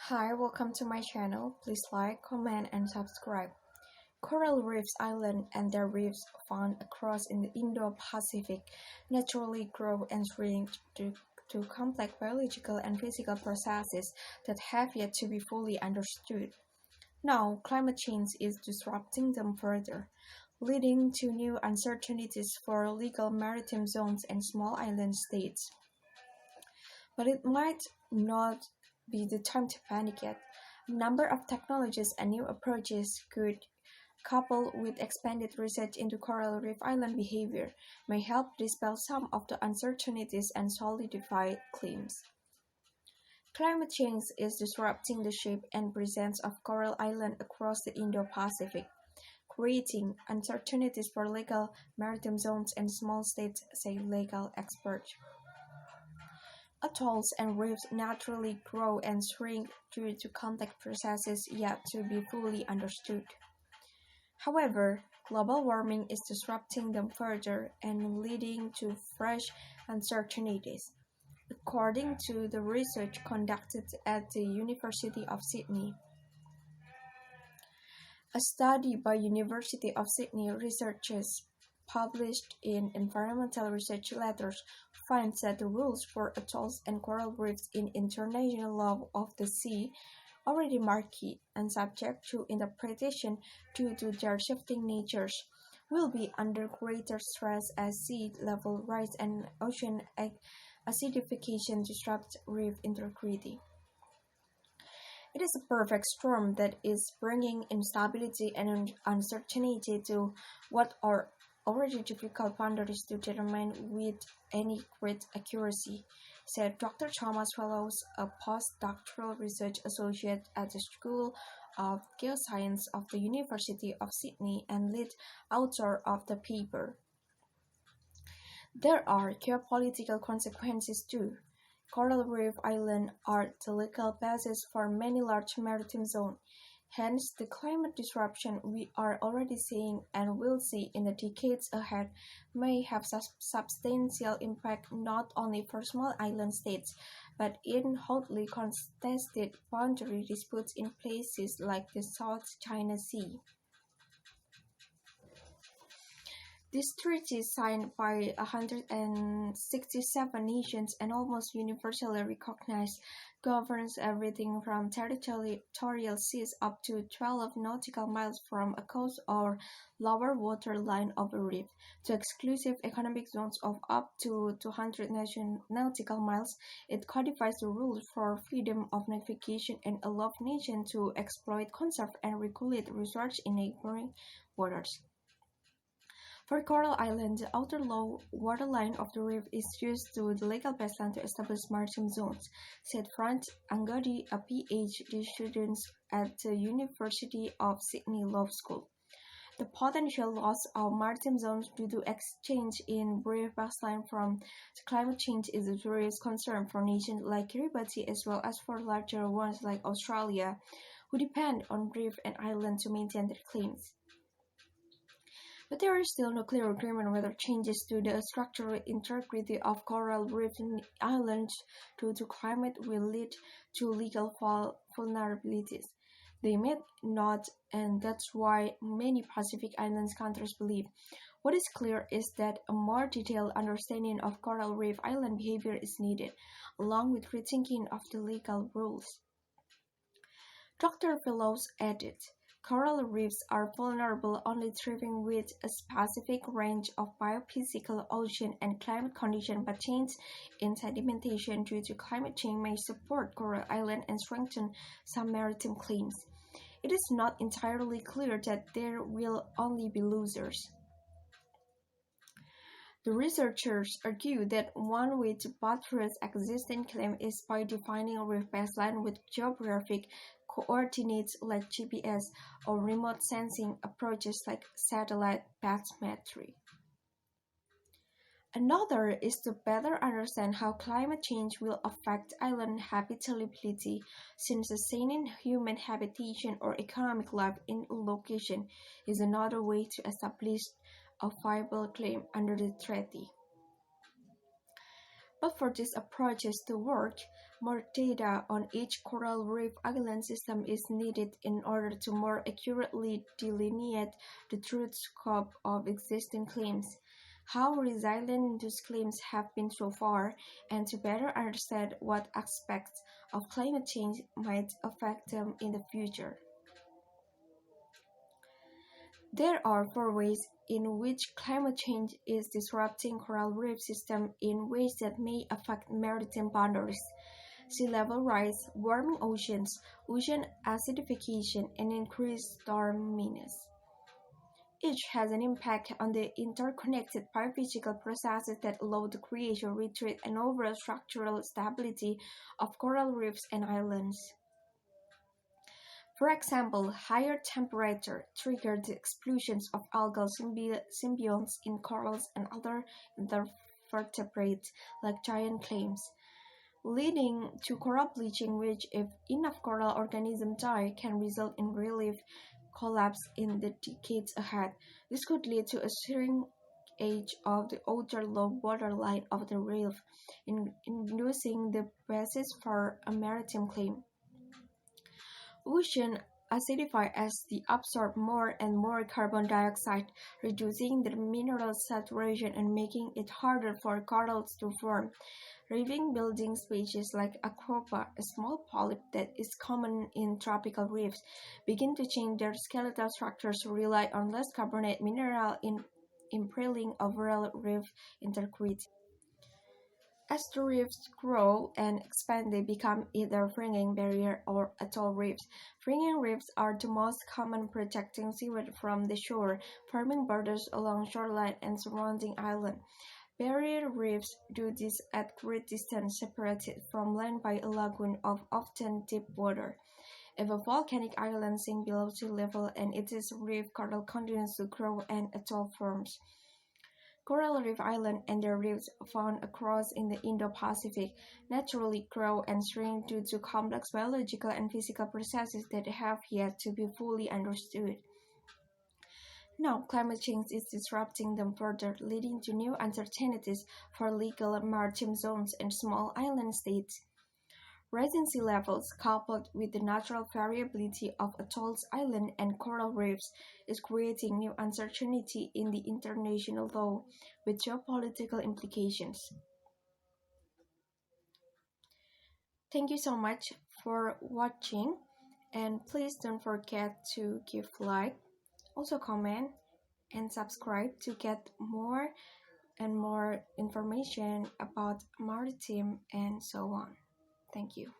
Hi, welcome to my channel. Please like, comment, and subscribe. Coral reefs island and their reefs found across in the Indo-Pacific naturally grow and shrink due to complex biological and physical processes that have yet to be fully understood. Now, climate change is disrupting them further, leading to new uncertainties for legal maritime zones and small island states. But it might not be the time to panic yet. A number of technologies and new approaches could, coupled with expanded research into coral reef island behavior, may help dispel some of the uncertainties and solidify claims. Climate change is disrupting the shape and presence of coral islands across the Indo-Pacific, creating uncertainties for legal maritime zones and small states, say legal experts. Atolls and reefs naturally grow and shrink due to complex processes yet to be fully understood. However, global warming is disrupting them further and leading to fresh uncertainties. According to the research conducted at the University of Sydney, a study by University of Sydney researchers published in Environmental Research Letters finds that the rules for atolls and coral reefs in international law of the sea already murky and subject to interpretation due to their shifting natures, will be under greater stress as sea level rise and ocean acidification disrupt reef integrity. It is a perfect storm that is bringing instability and uncertainty to what are already difficult boundaries to determine with any great accuracy, said Dr. Thomas Fellows, a postdoctoral research associate at the School of Geoscience of the University of Sydney and lead author of the paper. There are geopolitical consequences too. Coral reef islands are the legal basis for many large maritime zones. Hence, the climate disruption we are already seeing and will see in the decades ahead may have substantial impact not only for small island states, but in hotly contested boundary disputes in places like the South China Sea. This treaty, signed by 167 nations and almost universally recognized, governs everything from territorial seas up to 12 nautical miles from a coast or lower water line of a reef, to exclusive economic zones of up to 200 nautical miles. It codifies the rules for freedom of navigation and allows nations to exploit, conserve, and regulate resources in neighboring waters. For Coral Island, the outer low waterline of the reef is used to the legal baseline to establish maritime zones, said Frank Angadi, a PhD student at the University of Sydney Law School. The potential loss of maritime zones due to exchange in reef baseline from climate change is a serious concern for nations like Kiribati as well as for larger ones like Australia, who depend on reef and island to maintain their claims. But there is still no clear agreement whether changes to the structural integrity of coral reef islands due to climate will lead to legal vulnerabilities. They may not, and that's why many Pacific Islands countries believe. What is clear is that a more detailed understanding of coral reef island behavior is needed, along with rethinking of the legal rules. Dr. Fellows added, coral reefs are vulnerable only thriving with a specific range of biophysical ocean and climate conditions, but change in sedimentation due to climate change may support coral island and strengthen some maritime claims. It is not entirely clear that there will only be losers. The researchers argue that one way to buttress existing claims is by defining reef baseline with geographic coordinates like GPS or remote sensing approaches like satellite bathymetry. Another is to better understand how climate change will affect island habitability, since sustaining human habitation or economic life in a location is another way to establish a viable claim under the treaty. But for these approaches to work, more data on each coral reef island system is needed in order to more accurately delineate the true scope of existing claims, how resilient those claims have been so far, and to better understand what aspects of climate change might affect them in the future. There are four ways in which climate change is disrupting coral reef systems in ways that may affect maritime boundaries: sea level rise, warming oceans, ocean acidification, and increased storminess. Each has an impact on the interconnected biophysical processes that allow the creation, retreat, and overall structural stability of coral reefs and islands. For example, higher temperature triggered the explosions of algal symbionts in corals and other invertebrates like giant clams, leading to coral bleaching which, if enough coral organisms die, can result in relief collapse in the decades ahead. This could lead to a shrinkage of the outer low water line of the reef, inducing the basis for a maritime claim. Oceans acidify as they absorb more and more carbon dioxide, reducing the mineral saturation and making it harder for corals to form. Reefing building species like Acropa, a small polyp that is common in tropical reefs, begin to change their skeletal structures to rely on less carbonate mineral in improving overall reef integrity. As the reefs grow and expand, they become either fringing barrier or atoll reefs. Fringing reefs are the most common, protecting seaweed from the shore, forming borders along shoreline and surrounding island. Barrier reefs do this at great distance, separated from land by a lagoon of often deep water. If a volcanic island sinks below sea level and its reef coral continues to grow and atoll forms. Coral Reef Island and their reefs found across in the Indo-Pacific naturally grow and shrink due to complex biological and physical processes that have yet to be fully understood. Now, climate change is disrupting them further, leading to new uncertainties for legal maritime zones and small island states. Rising sea levels, coupled with the natural variability of atolls, islands, and coral reefs, is creating new uncertainty in the international law, with geopolitical implications. Thank you so much for watching, and please don't forget to give like, also comment, and subscribe to get more and more information about maritime and so on. Thank you.